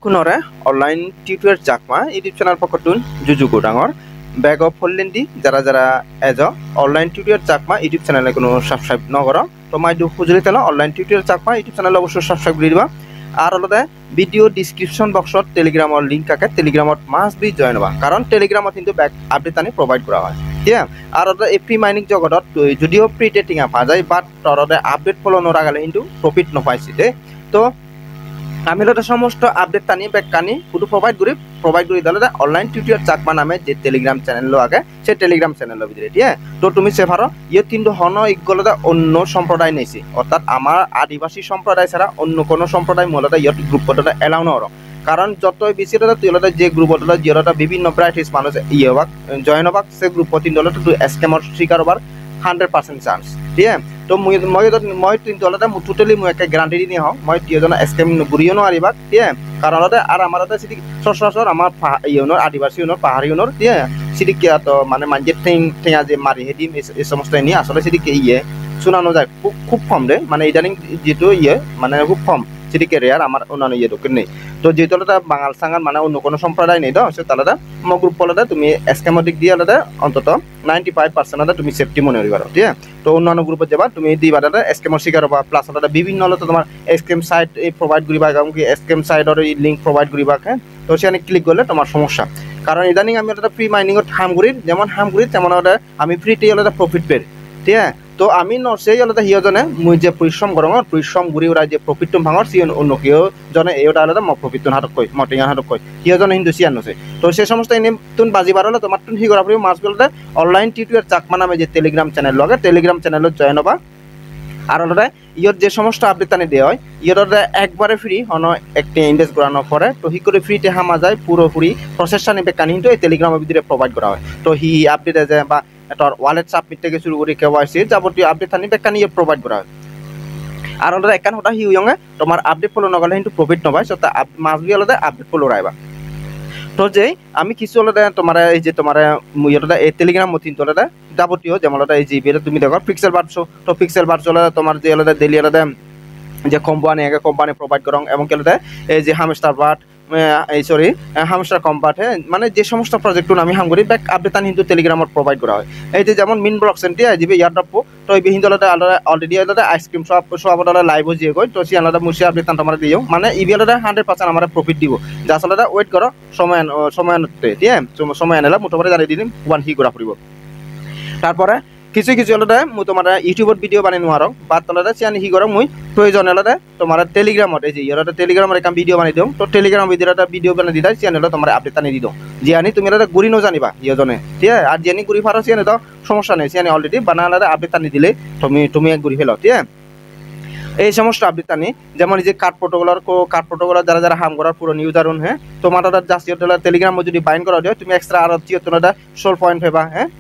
পুনৰে online tutorial Chakma YouTube channel পকতুন জুজুকো ডাঙৰ বেগ অফ ফললেন্দি যারা যারা এজ অনলাইন টিউটরিয়াল চাকমা ইউটিউব চ্যানেলে কোনো সাবস্ক্রাইব নকর তো মাই দু খুঁজলি তেল online tutorial Chakma YouTube channel অবশ্যই সাবস্ক্রাইব করে দিবা আর আলাদা ভিডিও ডিসক্রিপশন বক্সত টেলিগ্ৰামৰ লিংক থাকে টেলিগ্রামত মাস্ট বি জয়েন হবা কারণ টেলিগ্রামত কিন্তু ব্যাক আপডেট আনি প্রোভাইড করা হয় ঠিক আছে আর আলাদা এই ফ্রি মাইনিং জগতত যদিও ফ্রি টেটিং পা যায় বাট তরদে আপডেট ফলো নরাগালে কিন্তু প্রফিট নপাইছি দে তো আমি লোটা সমস্ত আপডেট টানি ব্যাক কানি পুরো প্রোভাইড করি তাহলে অনলাইন টিউটরিয়াল চাকমা নামে যে টেলিগ্রাম চ্যানেল আগে সেই টেলিগ্রাম চ্যানেল ভিতরে ঠিক আছে তো তুমি সেভারো ইয়ে কিন্তু হন ইগলতা অন্য সম্প্রদায় নেছি অর্থাৎ আমার আদিবাসী সম্প্রদায় ছাড়া অন্য কোনো সম্প্রদায় মূলত ইয়ত গ্রুপটা এলাও নর কারণ যতই বেশি তুলতে যে গ্রুপটা জিরোটা বিভিন্ন ভ্যারাইটিস মানুষ ইয়ে হবাক জয়েন হবাক সে গ্রুপ তিনটা তুই স্ক্যামর শিকার হবার 100% চান্স ঠিক আছে তো মই কিন্তু টোটালি মই একটা গ্যারান্টি দিয়ে হওঁ মই তিনিজন স্কেম ঘূৰিও নোৱাৰিবা ঠিক আছে কাৰণ আর আমার সচরাচর আমার ইউনোর আদিবাসী ইউনোর পাহাড়ি ইউনোর ঠিক আছে সেটি তো মানে মানুষের ঠেঙা যে মারি হেদিম এই সমস্ত এনে আসলে সেটি ইয়ে শোনানো যায় খুব কম দে মানে ইদানিং যেটো ইয়ে মানে খুব কম সেটি রেয়ার আমার অন্যান্য ইয়ে দোকান নেই তো যেহেতু আলাদা বাঙাল সাঙাল মানে অন্য কোনো সম্প্রদায় নেই তো সে তাহলে মো গ্রুপ আলাদা তুমি স্ক্যামের দিক দিয়ে আলাদা অন্তত 95% আলাদা তুমি সেফটি মনে করি পারো ঠিক আছে তো অন্যান্য গ্রুপে যাবা তুমি দিবা দাদা স্ক্যামের শিকার হবা প্লাস আলাদা বিভিন্ন আলাদা তোমার স্ক্যাম সাইট প্রোভাইড করিবা এমনকি স্ক্যাম সাইটর লিঙ্ক প্রোভাইড করিবা হ্যাঁ তো সেখানে ক্লিক করলে তোমার সমস্যা কারণ ইদানিং আমি একটা ফ্রি মাইনিংত হামগুড়ির যেমন হামগুড়ির তেমন আমি ফ্রিতে আলাদা প্রফিট পের ঠিক আছে তো আমি নসেই আলাদা সিজনে মুই যে পরিশ্রম করং পরিশ্রম ঘুরি ওরা যে প্রফিট ভাঙর সি অন্য কেউ জনে এইটা আলাদা ম প্রফিট হাতক কই মটিঙা হাতক কই সিজনে হিন্দু সিয়ান নছে তো সে সমস্ত এনে তুন বাজি বারলে তোমার তুন হি করা পড়ি মাস বলতে অনলাইন টিউটরিয়াল চাকমা নামে যে টেলিগ্রাম চ্যানেল লগে টেলিগ্রাম চ্যানেলত জয়েন হবা আর আলাদা ইয়র যে সমস্ত আপডেট আনি দেওয়া হয় ইয়র একবারে ফ্রি হন একটি ইনভেস্ট করানো পরে তো হি করে ফ্রিতে হামা যায় পুরোপুরি প্রসেসটা নেবে কানি কিন্তু এই টেলিগ্রামের ভিতরে প্রোভাইড করা হয় তো হি আপডেট আছে বা তোর ওয়ালেট সাবমিট থেকে শুরু করে কেওয়াইসি যাবতীয় আপডেট আনি বেকানি প্রোভাইড করা হয় আর আলাদা একান হতা হি ইয়ঙে তোমার আপডেট ফলো নগলে কিন্তু প্রফিট নপায় সো তা মাস বি আলাদা আপডেট ফলো রাইবা তো যে আমি কিছু আলাদা তোমার এই যে তোমার ইয়েটা এই টেলিগ্রাম মতিন তো আলাদা যাবতীয় যেমন আলাদা এই যে এটা তুমি দেখো পিক্সেল বার্ডশো তো পিক্সেল বার্ডশো আলাদা তোমার যে আলাদা ডেলি আলাদা যে কোম্পানি প্রোভাইড করং এবং কি আলাদা এই যে হামস্টার বার্ড এই সরি হামস্টার কম্পার্ট হ্যাঁ মানে যে সমস্ত প্রজেক্ট আমি হাম করি ব্যাক আপডেট কিন্তু টেলিগ্রামত প্রোভাইড করা হয় এই যে যেমন মিন ব্লক সেন্টি আইজিবি ইয়ারডপ তো এই হিন্দু আলাদা অলরেডি আলাদা আইসক্রিম সব আলাদা লাইভ হয়ে গই তো সি আলাদা মুসি আপডেট তোমার দিও মানে ইবি আলাদা 100% আমার প্রফিট দিব যা আলাদা ওয়েট করো সময় আনতে ঠিক আছে সময় আনলা মোটামুটি জানিয়ে দিন ওয়ান হি করা পড়ব তারপরে কিছু আলাদা মই তোমার ইউটিউবত ভিডিও বানাই নোৱাৰো বা আলাদা চিয়ানি হি করো মই প্রয়োজন আলাদা তোমার টেলিগ্রামত এই যে ইয়ারটা টেলিগ্রামের একটা ভিডিও বানাই দিও তো টেলিগ্রাম ভিডিও একটা ভিডিও বানাই দিদা চিয়ানি তোমার আপডেট আনি দিও জিয়ানি তুমি আলাদা গুড়ি নো জানিবা ইয়জনে ঠিক আছে আর জিয়ানি গুড়ি ফারো চিয়ানি তো সমস্যা নেই চিয়ানি অলরেডি বানা আলাদা আপডেট আনি দিলে তুমি এক গুড়ি ফেলো ঠিক আছে এই সমস্ত আপডেট আনি যেমন এই যে কার্ড প্রোটোকলার যারা হাম করার পুরো নিউজ আরুন হ্যাঁ তোমার জাস্ট টেলিগ্রাম যদি বাইন্ড করা দিও তুমি এক্সট্রা আর তোমার 16 পয়েন্ট হেবা হ্যাঁ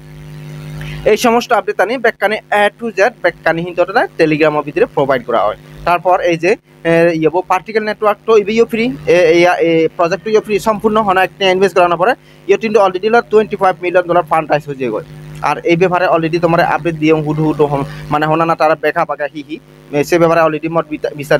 এই সমস্ত আপডেট আনি ব্যাককানি এ টু জেড ব্যাককানি হিন্তটা টেলিগ্রামের ভিতরে প্রোভাইড করা হয় তারপর এই যে ইয়েবো পার্টিকেল নেটওয়ার্ক তো ইবিও ফ্রি এই প্রজেক্টও ফ্রি সম্পূর্ণ হনা একটা ইনভেস্ট করানো পরে ইয়ে কিন্তু অলরেডি $25 মিলিয়ন ফান্ড রাইজ হয়ে গেল আর এই ব্যাপারে অলরেডি তোমার আপডেট দিয়ে হুডু মানে হনা তারা বেকা পাকা হি সে ব্যাপারে অলরেডি মোট বিচার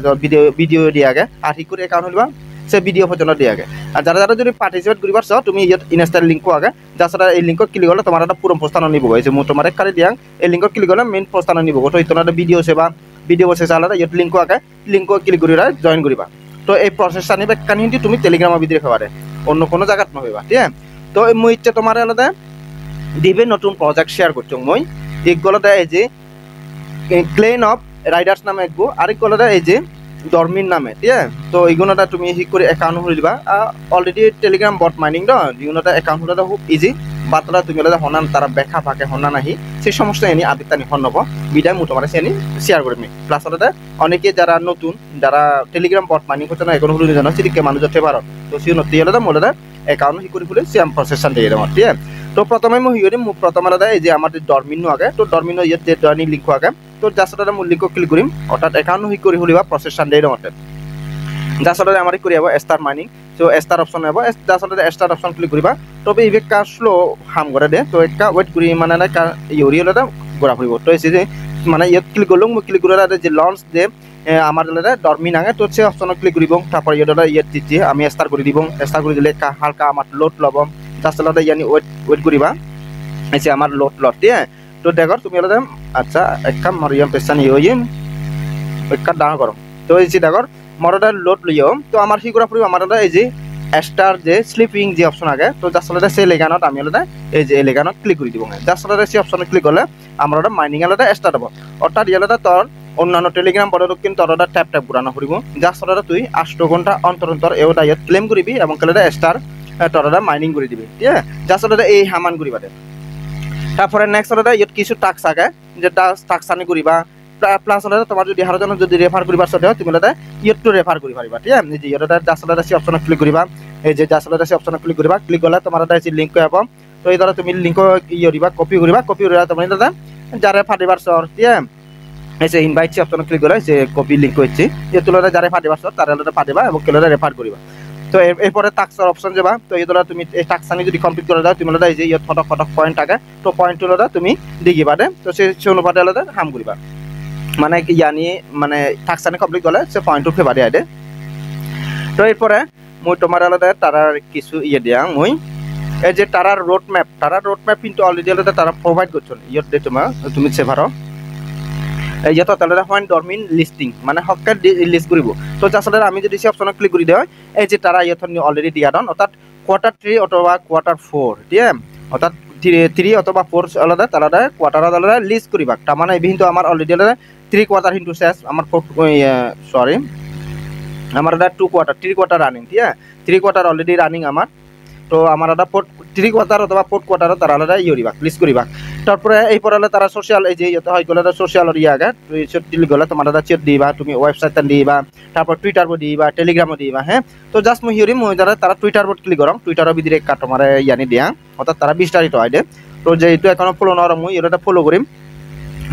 ভিডিও দিয়ে আগে আর হি করে একাউন্ট হলিবা সে ভিডিও পর্যন্ত দিয়ে আগে আর যারা যদি পার্টিসিপেট করিবার চাও তুমি ইয়াত ইনস্টার লিঙ্কও আগে যারা এই লিঙ্কত ক্লিক করলে তোমার একটা পুরো প্রস্থান নিব হয়েছে মই তোমার কালি দিয়াং এই লিঙ্কত ক্লিক করলে মেইন প্রস্থান নিব তো তোমার ভিডিও সেবা ভিডিও শেষ আলাদা ইয়াত লিঙ্কও আগে লিঙ্কও ক্লিক করিবা জয়েন করিবা তো এই প্রসেসটা নিবে কানি হিন্দি তুমি টেলিগ্রামের ভিতরে খাবারে অন্য কোনো জায়গাত নহইবা ঠিক আছে তো মই ইচ্ছা তোমার আলাদা দিবে নতুন প্রজেক্ট শেয়ার করছো মই একগুলোতে এই যে ক্লেন অফ রাইডার্স নামে একগো আরেকগুলোতে এই যে ডরমিন্ট নামে ঠিক আছে তো এইগুলোটা তুমি হি করে অ্যাকাউন্ট খুলে দিবা অলরেডি টেলিগ্রাম বট মাইনিং দ এইগুলোটা অ্যাকাউন্ট খুলে খুব ইজি বাতলা তুমি আলাদা হনান তারা ব্যাখ্যা পাকে হনা নাহি সেই সমস্ত এনে আপডেট আনি হন নব বিদায় মু তোমার সেনি শেয়ার করবি প্লাস আলাদা অনেকে যারা নতুন যারা টেলিগ্রাম বট মাইনিং করতে না এখন হলে জানো সেদিকে মানুষ যেতে পারো তো সে নতুন আলাদা মোলাদা অ্যাকাউন্ট হি করে খুলে সেম প্রসেসন দিয়ে দেবো ঠিক আছে তো প্রথমে মই হিয়রি প্রথম আলাদা এই যে আমাদের ডরমিন আগে তো ডরমিন ইয়াত যে জয়নিং লিঙ্ক আগে তো জাস্ট আলাদা মূল লিঙ্ক ক্লিক করিম অর্থাৎ অ্যাকাউন্ট হি করে খুলিবা প্রসেসন দিয়ে দেবো জাস্ট আলাদা আমার করে যাব স্টার মাইনিং তো স্টার অপশন যাব জাস্ট আলাদা স্টার অপশন ক্লিক করিবা তবে ইবে কাজ স্লো হাম করে দে তো একটা ওয়েট করি মানে না ইউরি আলাদা গোড়া ফুরিব তো এই যে মানে ইয়াত ক্লিক করলাম ক্লিক করে যে লঞ্চ যে আমার ডরমিন আগে তো সে অপশন ক্লিক করব তারপর ইয়াত দিচ্ছি আমি স্টার্ট করে দিব স্টার্ট করে দিলে হালকা আমার লোড লব জাস্ট ইয়ানি ওয়েট করিবা এসে আমার লোড ঠিক আছে তো দেখো তুমি আচ্ছা একটা মরিয়াম পেছানি হইম একটা ডাঙর করো তো এই যে দেখো মরদার লোড লইও তো আমার কি করা পড়ব আমার এই যে স্টার যে স্লিপিং যে অপশন আগে তো জাস্ট সেই লেগানত আমি এই যে লেগানত ক্লিক করে দিব জাস্ট সেই অপশনে ক্লিক করলে আমার মাইনিং স্টার্ট হব অর্থাৎ তোর অন্যান্য টেলিগ্রাম বড় কিন্তু তোর ট্যাপ ঘুরানো পড়ব জাস্ট তুই 8 ঘন্টা অন্তর অন্তর এওটা ইয়াত ক্লেম করবি এবং স্টার তোর মাইনিং করে দিবি ঠিক আছে জাস্ট এই হামান করিবা তারপরে নেক্সট ইয়াত কিছু টাস্ক আগে যে টাস্ক আনি করিবা প্লাস তোমার যদি আরো জন যদি রেফার করিবার সত্ত্বেও তুমি ইয়টো রেফার করি পারিবা ঠিক আছে যে ইয়টো জাস্ট সেই অপশনে ক্লিক করিবা এই যে জাস্ট সেই অপশনে ক্লিক করিবা ক্লিক করলে তোমার যে লিংক পাব তো এই ধরো তুমি লিংক ইয়রিবা কপি করিবা তুমি যারে ফাটিবার সর ঠিক আছে এই যে ইনভাইট সে অপশনে ক্লিক করে যে কপি লিংক হচ্ছে যে তুলনা যারে ফাটিবার সর তারে ফাটিবা এবং কেলে রেফার করিবা তো এরপরে টাস্কের অপশন যাবা তো এই ধরো তুমি এই টাস্ক আনি যদি কমপ্লিট করে দাও তুমি এই যে ইয়ত ফটক পয়েন্ট থাকে তো পয়েন্ট তুমি দিগিবা দে তো সেই অনুপাতে হাম করিবা মানে ইয়ানি মানে টাস্ক কমপ্লিট করলে সে পয়েন্ট উঠে বাড়ি আইডে তো এরপরে মই তোমার তারার কিছু দিয়া মই এই যে তারার রোড ম্যাপ কিন্তু অলরেডি তারা প্রোভাইড করছেন ইয়ত দে তুমি সেভার ইয়াত হয় ডরমিন লিস্টিং মানে হকার লিস্ট করব তো জাস্ট আমি যদি সেই অপশনে ক্লিক করে দেওয়া এই যে তারা ইয়ত অলরেডি দিয়া দন অর্থাৎ Q3 অথবা Q4 ঠিক আছে অর্থাৎ 3 অথবা 4 আলাদা তারা কোয়ার্টার আলাদা লিস্ট করিবা তার মানে কিন্তু আমার অলরেডি 3 কোয়ার্টার ইনটু শেষ আমার সরি আমার 2 কোয়ার্টার 3 কোয়ার্টার রানিং ঠিক আছে 3 কোয়ার্টার অলরেডি রানিং আমার তো আমার 3 কোয়ার্টার অথবা 4 কোয়ার্টার তারা আলাদা ইয়রিবা লিস্ট করিবা তারপরে এই পরে তারা সোশ্যাল এই যে ইতে হয় গলে সোশ্যাল আগে তুই গলে তোমার চেট দিবা তুমি ওয়েবসাইট দিবা তারপর টুইটার দিবা টেলিগ্রামও দিবা হ্যাঁ তো জাস্ট মই হিয়রি মই যারা তারা টুইটার ক্লিক করম টুইটারের ভিতরে একটা তোমার ইয়ানি দিয়া অর্থাৎ তারা বিস্তারিত হয় দে তো যে এইটো এখনো ফলো নর মই এটা ফলো করিম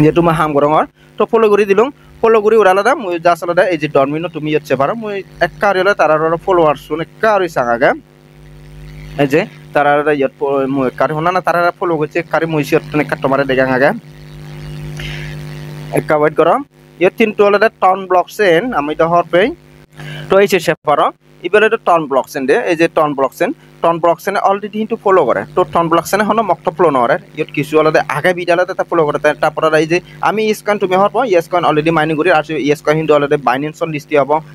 যেহেতু মই হাম করঙর তো ফলো করে দিলুম ফলো করে ওরা আলাদা মই জাস্ট আলাদা এই যে ডরমিনো তুমি হচ্ছে পারো মই একটা হলে তারা ফলোয়ার শুন একটা আর সাঙ্গাগা এই যে তারা ইয়াত মই কারি হনা না তারা ফলো করছে কারি মই সিয়ত একটা তোমারে দেখাং আগে একটা ওয়েট করো ইয়ে তিনটো আলাদা টাউন ব্লকচেন আমি তো হরপে তো এই সে পারো এবারে টাউন ব্লকচেন দে এই যে টাউন ব্লকচেনে অলরেডি কিন্তু ফলো করে তো টাউন ব্লকচেনে হনো মক্ত ফলো নরে ইয়ত কিছু আলাদা আগে বিদালাতে তা ফলো করে তারপর এই যে আমি ইসকন তুমি হরপ ইসকন অলরেডি মাইনিং করি আর ইসকন কিন্তু অলরেডি বাইন্যান্স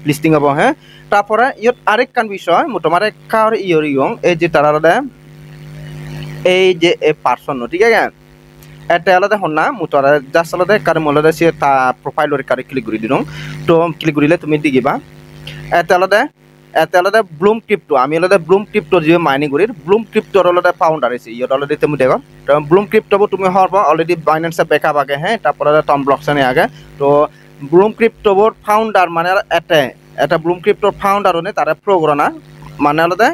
লিস্টিং হবো হ্যাঁ তারপরে ইয়ত আরেক কান বিষয় তোমার কার ইয়রিং এই যে তারা আলাদা এই যে এ পারসন ঠিক আছে এটা আলাদা হন না মুতরা জাস্ট আলাদা কার মলাদা সে তা প্রোফাইলের কারে ক্লিক করে দিন তো ক্লিক করিলে তুমি দিগিবা এটা আলাদা ব্লুম ক্রিপ্টো আমি আলাদা ব্লুম ক্রিপ্টো যে মাইনিং করি ব্লুম ক্রিপ্টোর আলাদা ফাউন্ডার আছে ইয়ত অলরেডি তুমি দেখো তো ব্লুম ক্রিপ্টো তুমি হরব অলরেডি বাইন্যান্সে ব্যাকআপ আগে হ্যাঁ তারপরে টন ব্লকচেনে আগে তো ব্লুম ক্রিপ্টোর ফাউন্ডার মানে এটা ব্লুম ক্রিপ্টোর ফাউন্ডার হনে তারা প্রোগ্রানা মানে আলাদা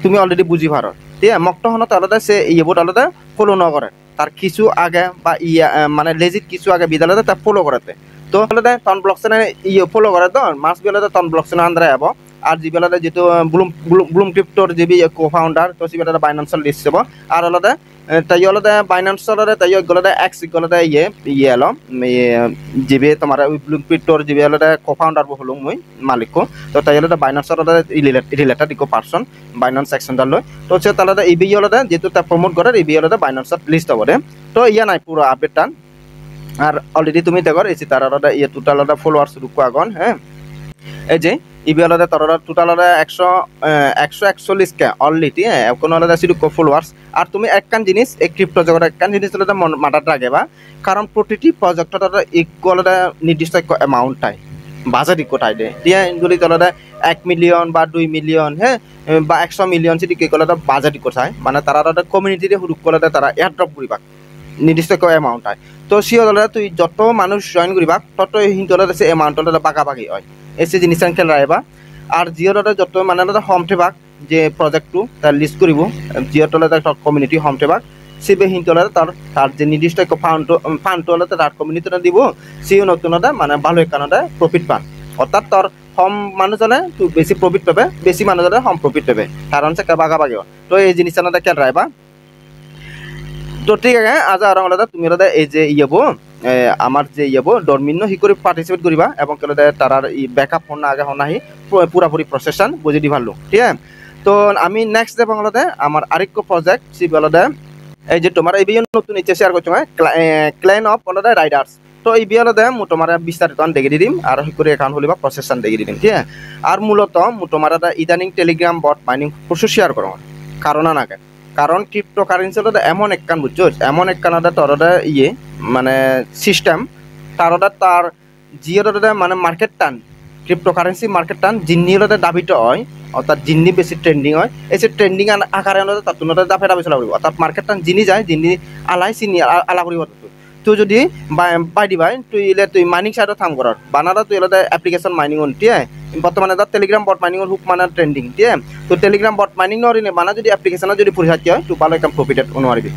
তুমি অলরেডি বুঝি পারো ঠিক আছে মক্ত হন তো আলাদা সে ইয়েবোট আলাদা ফলো ন করে তার কিছু আগে বা মানে লেজিট কিছু আগে বিদ্যালয়তে তা ফলো করাতে তো আলাদা টন ব্লকচেনে ফলো করে তো মাস বেলাতে টন ব্লকচেনে আন্দারে যাব আর যে বেলাতে যেহেতু ব্লুম ক্রিপ্টোর যে কো ফাউন্ডার তো সে বেলাতে বাইন্যান্সের লিস্ট যাব আর আলাদা তাই আলাদা বাইন্যান্সের তাই গলাতে এক্স গলাতে এলো যে তোমার ব্লুম ক্রিপ্টোর যে আলাদা কো ফাউন্ডার হলো মই মালিক তো তাই আলাদা বাইন্যান্সের আলাদা রিলেটেড ইকো পার্সন বাইন্যান্স সেকশনটা লয় তো সে আলাদা এই বি আলাদা যেহেতু তা প্রমোট করে এই বি আলাদা বাইন্যান্সের লিস্ট হব তো ইয়া নাই পুরো আপডেটটা আর অলরেডি তুমি দেখো এই তার আলাদা ইয়ে টোটাল আলাদা ফলোয়ার্স রুকু আগন হ্যাঁ এই যে ইবি আলাদা তোর টোটাল আলাদা 141 কে অলরেডি হ্যাঁ এখন আলাদা শুধু ফলোয়ার্স আর তুমি একখান জিনিস এই ক্রিপ্টো জগতে একখান জিনিস আলাদা মাথাটা রাখবা কারণ প্রতিটি প্রজেক্টত ইকুয়াল আলাদা নির্দিষ্ট অ্যামাউন্ট টাই বাজেট ইকো টাই দে দিয়ে যদি আলাদা 1 মিলিয়ন বা 2 মিলিয়ন হ্যাঁ বা 100 মিলিয়ন যদি কি আলাদা বাজেট ইকো চাই মানে তারা আলাদা কমিউনিটিতে হুরুক আলাদা তারা এয়ারড্রপ করিবা নির্দিষ্ট অ্যামাউন্ট হয় তো সে আলাদা তুই যত মানুষ জয়েন করিবা তত হিন্তু আলাদা সে অ্যামাউন্ট আলাদা বাগাবাগি হয় এসে জিনিস খেল রাখবা আর জিওটা যত মানে আলাদা হোম ঠেবাক যে প্রজেক্টটো তার লিস্ট করব জিওটা আলাদা কমিউনিটি হোম ঠেবাক সেবে হিন্তু আলাদা তার যে নির্দিষ্ট ফান্ড আলাদা তার কমিউনিটিটা দিব সেও নতুন আলাদা মানে ভালো একানটা প্রফিট পান অর্থাৎ তোর হোম মানুষ হলে তুই বেশি প্রফিট পাবে বেশি মানুষ হলে হোম প্রফিট পাবে কারণ সে বাগাবাগি তো এই জিনিসটা আলাদা খেল রাখবা তো ঠিক আছে আজ আর আলাদা তুমি আলাদা এই যে ইয়েবো আমার যে ইয়েব ডরমিন হি করে পার্টিসিপেট করিবা এবং কেলে তারার ই ব্যাকআপ হন আগে হন আহি পুরাপুরি প্রসেসন বুঝি দি ভালো ঠিক আছে তো আমি নেক্সট যে বাংলাতে আমার আরেকটা প্রজেক্ট সি বলদে এই যে তোমার এই বিয়ন নতুন ইচ্ছে শেয়ার করছো ক্লেন অফ বলদে রাইডার্স তো এই বিয়লদে মু তোমার বিস্তারিত দেখে দিম আর হি করে একাউন্ট হলিবা প্রসেসন দেখে দিম ঠিক আছে আর মূলত মু তোমার ইদানিং টেলিগ্রাম বট মাইনিং প্রচুর শেয়ার করো কারণ নাগে কারণ ক্রিপ্টোকারেন্সি হলো এমন একখান বুঝছো এমন একখান তরদে ইয়ে মানে সিস্টেম তার জিওদে মানে মার্কেট টান ক্রিপ্টোকারেন্সি মার্কেট টান জিন্নি হলে দাবিত হয় অর্থাৎ জিন্নি বেশি ট্রেন্ডিং হয় এই যে ট্রেন্ডিং আকারে তার দাফে দাবি চলা অর্থাৎ মার্কেট টান জিনি যায় জিনি আলাই চিনি আলা করিব তুই যদি বাই দিবাই তুই মাইনিং সাইডত কাম করার বানারা তুই হলে এপ্লিকেশন মাইনিং ঠিক আছে বর্তমানে তার টেলিগ্রাম বট মাইনিং হুক মানে ট্রেন্ডিং ঠিক আছে তো টেলিগ্রাম বট মাইনিং নরিনে বানা যদি এপ্লিকেশনে যদি পরিহাতি হয় তুই ভালো একটা প্রফিটেড অনুয়ারিবি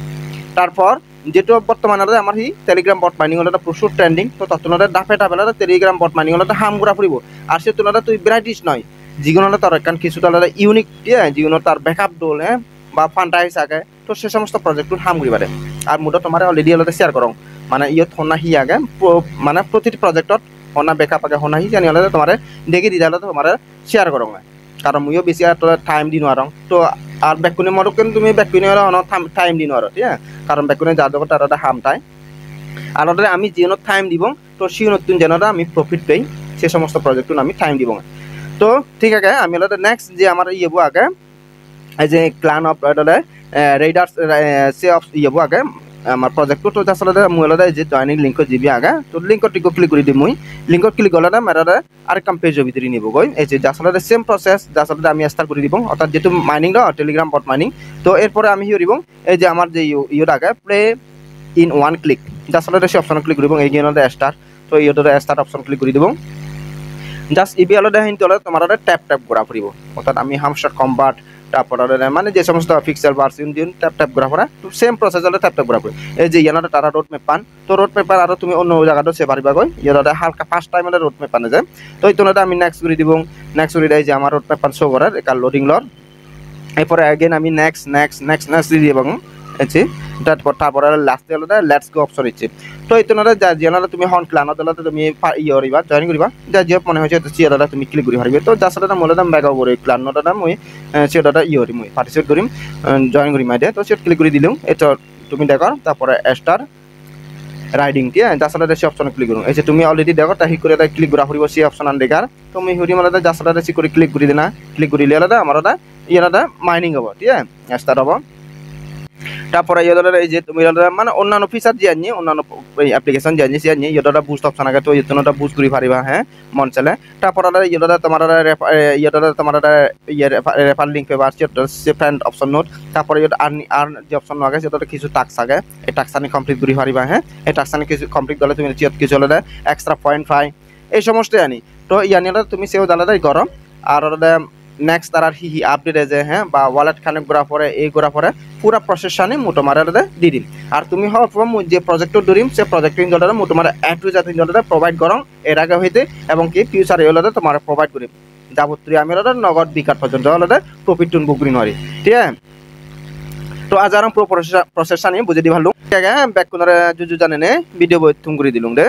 তারপর যেটা বর্তমানে আমার হি টেলিগ্রাম বট মাইনিং হলে প্রচুর ট্রেন্ডিং তো ততনতে দাফে টাবেলা টেলিগ্রাম বট মাইনিং হলে হাম ঘুরা ফুরিব আর সে তুলনাতে তুই ভ্যারাইটিস নয় যিগুলো হলে তার একখান কিছু তাহলে ইউনিক ঠিক আছে যিগুলো তার ব্যাকআপ ডোল হ্যাঁ বা ফান্ডাইস আগে তো সে সমস্ত প্রজেক্ট হাম ঘুরি পারে আর মোটা তোমার অলরেডি হলে শেয়ার করো মানে ইয়ত হনা হি আগে মানে প্রতিটি প্রজেক্টত হনা ব্যাকআপ আগে হনা হি জানি হলে তোমার দেখে দি দিলে তোমার শেয়ার করো কারণ মইও বেশি আর টাইম দি নোয়ারং তো আর ব্যাকুনে মরক কিন্তু তুমি ব্যাকুনে হলে অন টাইম দি নোয়ারো ঠিক আছে কারণ ব্যাকুনে যা দেবো তার হাম তাই আর আমি যেন টাইম দিব তো সেই নতুন যেন আমি প্রফিট পাই সে সমস্ত প্রজেক্ট আমি টাইম দিব তো ঠিক আছে আমি হলে নেক্সট যে আমার ইয়েব আগে এই যে ক্লান অফ রেইডার্স সে অফ ইয়েব আগে আমার প্রজেক্টটো তো আসলে মূলত যে জয়নিং লিঙ্ক যাবি আগে তো লিঙ্কত ক্লিক করে দিম মুই লিঙ্কত ক্লিক করলে মেরারে আরেকটা পেজের ভিতরে নিব গই এই যে আসলে সেম প্রসেস আসলে আমি স্টার্ট করে দিব অর্থাৎ যেহেতু মাইনিং টেলিগ্রাম বট মাইনিং তো এরপরে আমি হিও দিব এই যে আমার যে ইউর আগে প্লে ইন ওয়ান ক্লিক আসলে সে অপশন ক্লিক করব এই গেনতে স্টার্ট তো ইউর স্টার্ট অপশন ক্লিক করে দিব জাস্ট ইবি আলাদা হিন তোলে তোমার ট্যাপ ট্যাপ ঘোরা ফুরিব অর্থাৎ আমি হামস্টার কম্বাট তারপর মানে যে সমস্ত পিক্সেল ভার্সন দিন ট্যাপ ট্যাপ ঘোরা ফোরা তো সেম প্রসেস হলে ট্যাপ ট্যাপ ঘোরা ফুরি এই যে ইয়ানোটা তারা রোড ম্যাপ পান তো রোড ম্যাপ আর তুমি অন্য জায়গাটা সে পারিবা গই ইয়ানোটা হালকা ফার্স্ট টাইম হলে রোড ম্যাপ পানে যায় তো এই তোনাটা আমি নেক্সট করে দিব নেক্সট করে দেয় যে আমার রোড ম্যাপ পান শো করার একাল লোডিং লর এরপরে অ্যাগেন আমি নেক্সট দিয়ে দিব আছে তারপর লাস্টে হলো লেটস গো অপশন ইচ্ছে তো এই তোনারা যেনারা তুমি হন ক্লান হলে তুমি ইয়ে করিবা জয়েন করিবা যা যে মনে হয়েছে সিয়ারা তুমি ক্লিক করে হারিবে তো যার সাথে মূলত ব্যাক ওভার ক্লানটা মই সেটা ইয়ে করি মই পার্টিসিপেট করিম জয়েন করি মাইদে তো সেটা ক্লিক করে দিলাম এটা তুমি দেখো তারপরে স্টার রাইডিং ঠিক আছে যার সাথে সে অপশন ক্লিক করুন এই যে তুমি অলরেডি দেখো তাই করে ক্লিক করা ফুরিব সেই অপশন আন দেখার তুমি হুরি মানে যার সাথে সে করে ক্লিক করে দিনা ক্লিক করে দিলে আমার ইয়েটা মাইনিং হবো ঠিক আছে স্টার্ট হবো তারপরে এই যে তুমি মানে অন্যান্য ফিচার যে আনি অন্যান্য অ্যাপ্লিকেশন যে আনি সে আনি ইয়েটা বুস্ট অপশন আগে তো ইয়েটা বুস্ট করে পারিবা হ্যাঁ মন চলে তারপর ইয়েটা তোমার তোমার রেফার লিঙ্ক পেবা সে ফ্রেন্ড অপশন নোট তারপরে আর্ন যে অপশন আগে সেটা কিছু টাস্ক আগে এই টাস্ক আনি কমপ্লিট করে পারিবা হ্যাঁ এই টাস্ক আনি কিছু কমপ্লিট করলে তুমি কিছু হলে এক্সট্রা পয়েন্ট পাই এই সমস্ত আনি তো ইয়ানি তুমি সেও দালাদাই করো আর নেক্সট তার হি আপডেট যে হ্যাঁ বা ওয়ালেট কানেক্ট করা পরে এই করা পরে পুরা প্রসেসনে মোটামারে দি দিম আর তুমি হওয়ার পর যে প্রজেক্টটা ধরিম সে প্রজেক্টিং জলটা মোটামারে টু জাতীয় জলটা প্রোভাইড করম এর আগে হইতে এবং কি ফিউচার এগুলোতে তোমার প্রোভাইড করিম যাবতীয় আমি নগদ বিকাশ পর্যন্ত হলে প্রফিট টুন বুক নয় ঠিক আছে তো আজ আর প্রসেস নিয়ে বুঝে দি ভালো ব্যাক কোনারে জুজু জানে ভিডিও বই তুম করে দিলুম দে